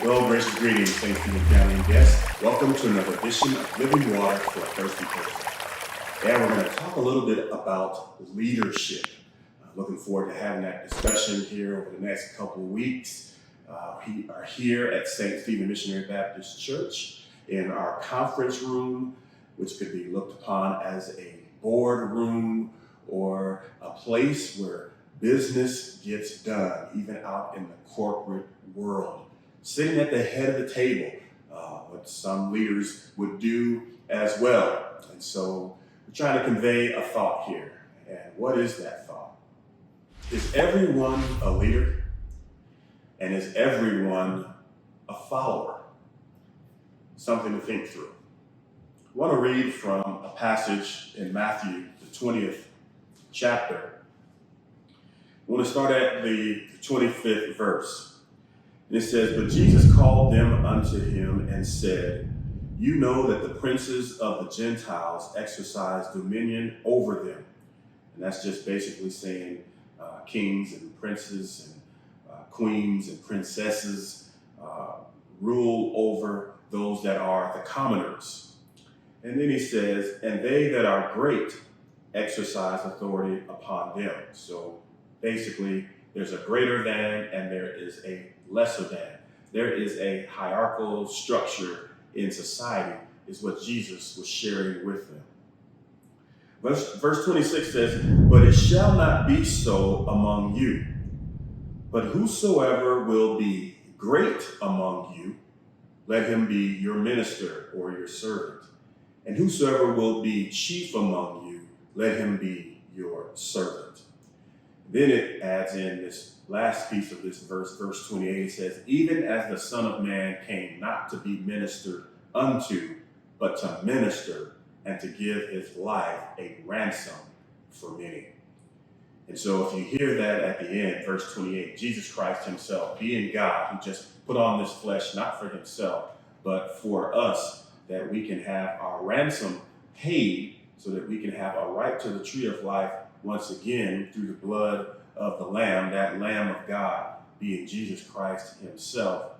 Well, gracious greetings, St. Peter family and guests. Welcome to another edition of Living Water for a Thirsty Person. And we're going to talk a little bit about leadership. Looking forward to having that discussion here over the next couple of weeks. We are here at St. Stephen Missionary Baptist Church in our conference room, which could be looked upon as a board room or a place where business gets done, even out in the corporate world. Sitting at the head of the table, what some leaders would do as well. And so we're trying to convey a thought here. And what is that thought? Is everyone a leader? And is everyone a follower? Something to think through. I want to read from a passage in Matthew, the 20th chapter. I want to start at the 25th verse. And it says, "But Jesus called them unto him and said, You know that the princes of the Gentiles exercise dominion over them." And that's just basically saying kings and princes and queens and princesses rule over those that are the commoners. And then he says, "And they that are great exercise authority upon them." So basically, there's a greater than and there is a lesser than. There is a hierarchical structure in society, is what Jesus was sharing with them. Verse 26 says, "But it shall not be so among you. But whosoever will be great among you, let him be your minister or your servant. And whosoever will be chief among you, let him be your servant." Then it adds in this last piece of this verse, verse 28, it says, "Even as the Son of Man came not to be ministered unto, but to minister and to give his life a ransom for many." And so if you hear that at the end, verse 28, Jesus Christ himself, being God, who just put on this flesh, not for himself, but for us, that we can have our ransom paid so that we can have a right to the tree of life once again through the blood of the Lamb, that Lamb of God being Jesus Christ himself.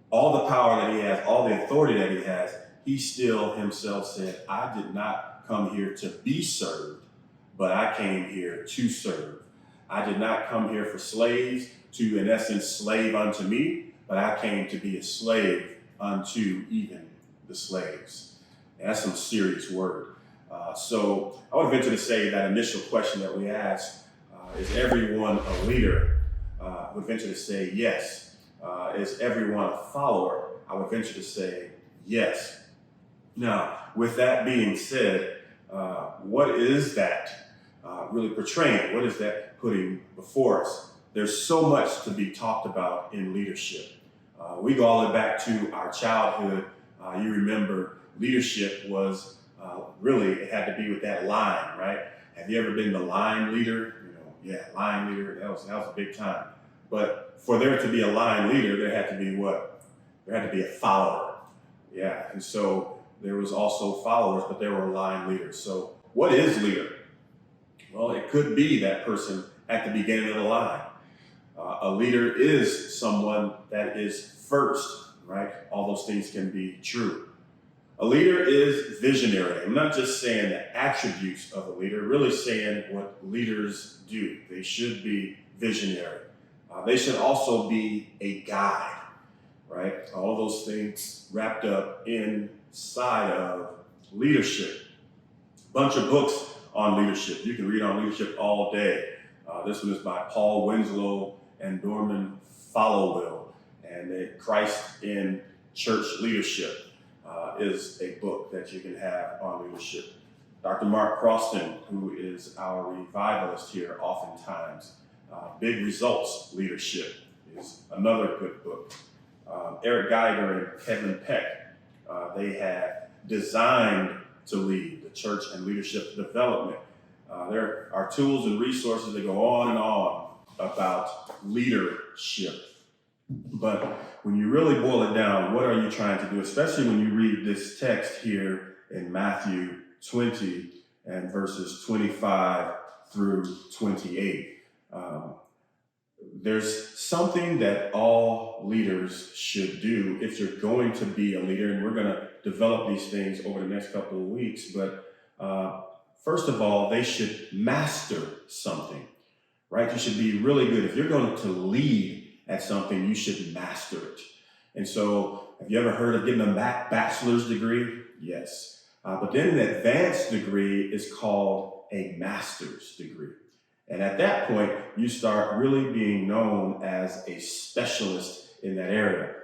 All the power that he has, all the authority that he has, he still himself said, "I did not come here to be served, but I came here to serve. I did not come here for slaves to, in essence, slave unto me, but I came to be a slave unto even the slaves." And that's some serious word. So I would venture to say that initial question that we asked, is everyone a leader? I would venture to say yes. Is everyone a follower? I would venture to say yes. Now, with that being said, what is that really portraying? What is that putting before us? There's so much to be talked about in leadership. We go all the way back to our childhood. You remember leadership was really, it had to be with that line, right? Have you ever been the line leader? Line leader, that was a big time. But for there to be a line leader, there had to be what? There had to be a follower. Yeah, and so there was also followers, but there were line leaders. So what is leader? Well, it could be that person at the beginning of the line. A leader is someone that is first, right? All those things can be true. A leader is visionary. I'm not just saying the attributes of a leader, really saying what leaders do. They should be visionary. They should also be a guide, right? All those things wrapped up inside of leadership. Bunch of books on leadership. You can read on leadership all day. This one is by Paul Winslow and Norman Followwill, and Christ in Church Leadership is a book that you can have on leadership. Dr. Mark Croston, who is our revivalist here oftentimes, Big Results Leadership is another good book. Eric Geiger and Kevin Peck, they have Designed to Lead, the Church and Leadership Development. There are tools and resources that go on and on about leadership. But when you really boil it down, what are you trying to do? Especially when you read this text here in Matthew 20 and verses 25 through 28. There's something that all leaders should do if you're going to be a leader, and we're going to develop these things over the next couple of weeks. But first of all, they should master something, right? You should be really good. If you're going to lead at something, you should master it. And so, have you ever heard of getting a bachelor's degree? Yes. But then an advanced degree is called a master's degree. And at that point, you start really being known as a specialist in that area.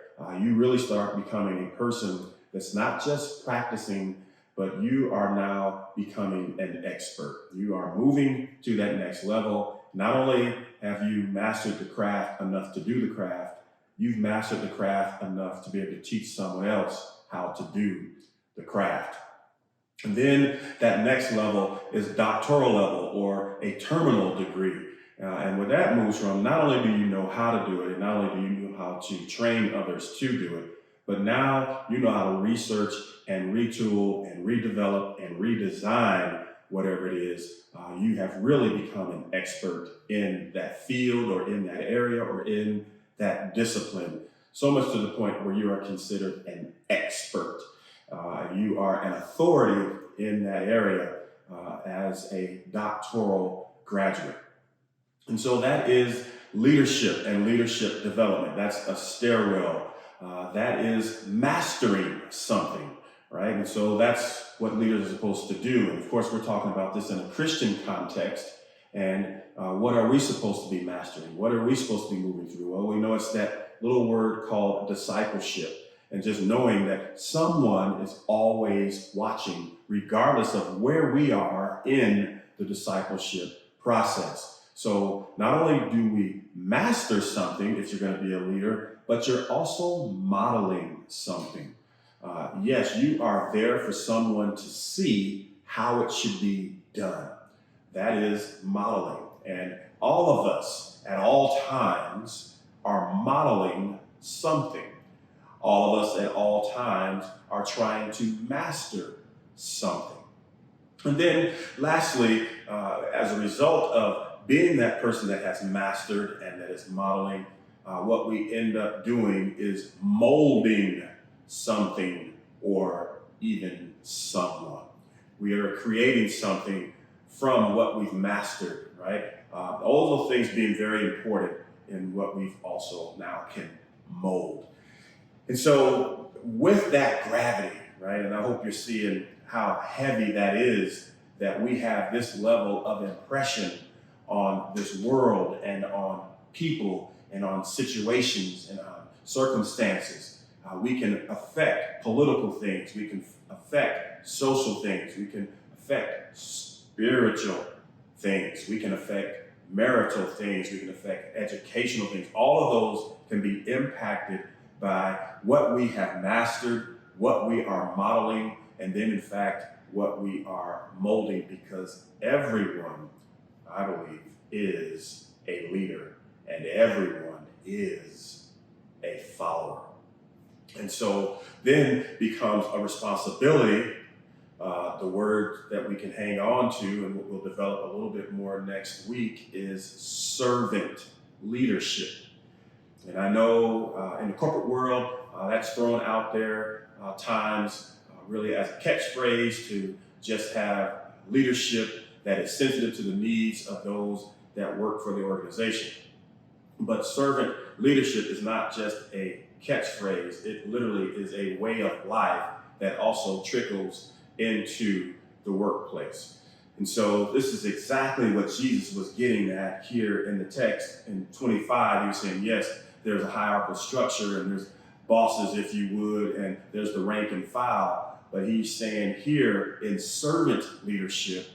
You really start becoming a person that's not just practicing, but you are now becoming an expert. You are moving to that next level. Not only have you mastered the craft enough to do the craft, you've mastered the craft enough to be able to teach someone else how to do the craft. And then that next level is doctoral level or a terminal degree. And where that moves from, not only do you know how to do it, and not only do you know how to train others to do it, but now you know how to research and retool and redevelop and redesign whatever it is. You have really become an expert in that field or in that area or in that discipline, so much to the point where you are considered an expert. You are an authority in that area as a doctoral graduate. And so that is leadership and leadership development. That's a stairwell. That is mastering something, right? And so that's what leaders are supposed to do. And of course, we're talking about this in a Christian context. And what are we supposed to be mastering? What are we supposed to be moving through? Well, we know it's that little word called discipleship. And just knowing that someone is always watching, regardless of where we are in the discipleship process. So not only do we master something if you're going to be a leader, but you're also modeling something. Yes, you are there for someone to see how it should be done. That is modeling. And all of us at all times are modeling something. All of us at all times are trying to master something. And then lastly, as a result of being that person that has mastered and that is modeling, what we end up doing is molding something or even someone. We are creating something from what we've mastered, right? All those things being very important in what we've also now can mold. And so with that gravity, right, and I hope you're seeing how heavy that is, that we have this level of impression on this world and on people and on situations and on circumstances. We can affect political things. We can affect social things. We can affect spiritual things. We can affect marital things. We can affect educational things. All of those can be impacted by what we have mastered, what we are modeling, and then in fact, what we are molding, because everyone, I believe, is a leader and everyone is a follower. And so then becomes a responsibility, the word that we can hang on to, and what we'll develop a little bit more next week, is servant leadership. And I know in the corporate world, that's thrown out there times really as a catchphrase to just have leadership that is sensitive to the needs of those that work for the organization. But servant leadership is not just a catchphrase. It literally is a way of life that also trickles into the workplace. And so this is exactly what Jesus was getting at here in the text. In 25, he was saying, yes, there's a hierarchical structure and there's bosses, if you would, and there's the rank and file. But he's saying here in servant leadership,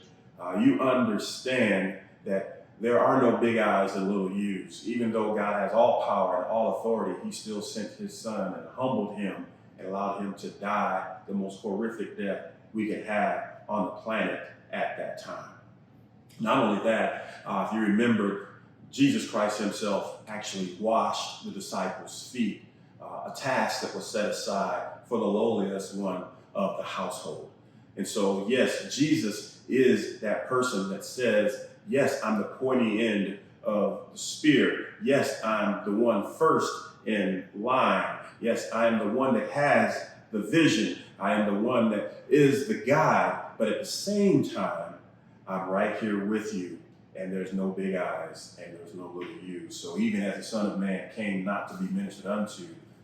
you understand that there are no big I's and little U's. Even though God has all power and all authority, he still sent his son and humbled him and allowed him to die the most horrific death we could have on the planet at that time. Not only that, if you remember, Jesus Christ himself actually washed the disciples' feet, a task that was set aside for the lowliest one of the household. And so, yes, Jesus is that person that says, yes, I'm the pointy end of the Spirit. Yes, I'm the one first in line. Yes, I am the one that has the vision. I am the one that is the guide. But at the same time, I'm right here with you. And there's no big eyes and there's no little you. So even as the Son of Man came not to be ministered unto,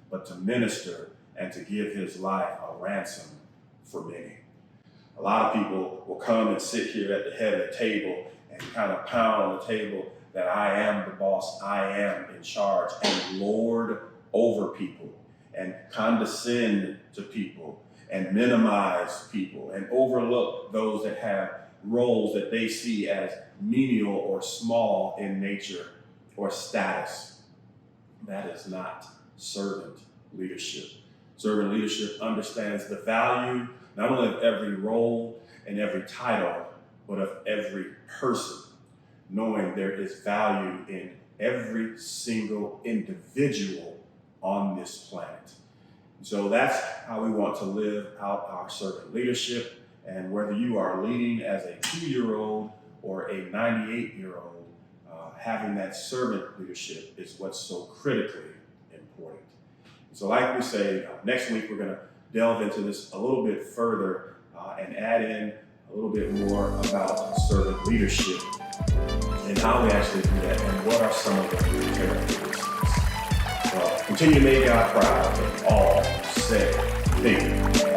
but to minister and to give his life a ransom for many. A lot of people will come and sit here at the head of the table and kind of pound on the table that I am the boss, I am in charge, and lord over people, and condescend to people, and minimize people, and overlook those that have roles that they see as menial or small in nature or status. That is not servant leadership. Servant leadership understands the value not only of every role and every title, but of every person, knowing there is value in every single individual on this planet. So that's how we want to live out our servant leadership. And whether you are leading as a 2-year-old or a 98-year-old, having that servant leadership is what's so critically important. So like we say, next week we're going to delve into this a little bit further and add in a little bit more about servant leadership and how we actually do that and what are some of the characteristics. Well, continue to make God proud and all say, think.